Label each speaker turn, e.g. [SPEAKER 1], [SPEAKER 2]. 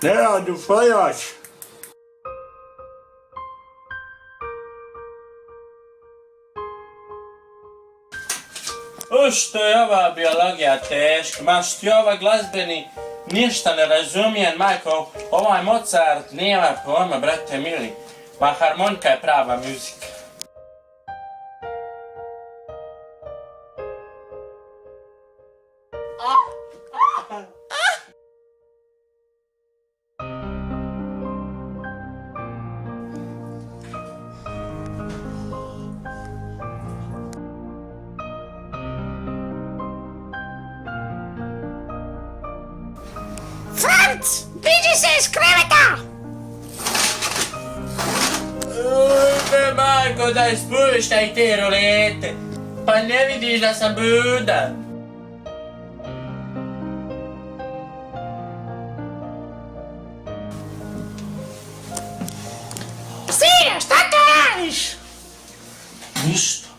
[SPEAKER 1] Nerado, foi ótimo. Uštojova biologija teška, ma štjova glazbeni ništa ne razumijem, majko, ovaj Mozart nema pojma, brate mili, ma harmonika je prava muzika.
[SPEAKER 2] Franc, diži se iz kreveta!
[SPEAKER 1] Ujme, majko, daj spuštaj te rolete, pa ne vidiš da sam budan.
[SPEAKER 2] Sine, šta te radiš?
[SPEAKER 1] Ništa.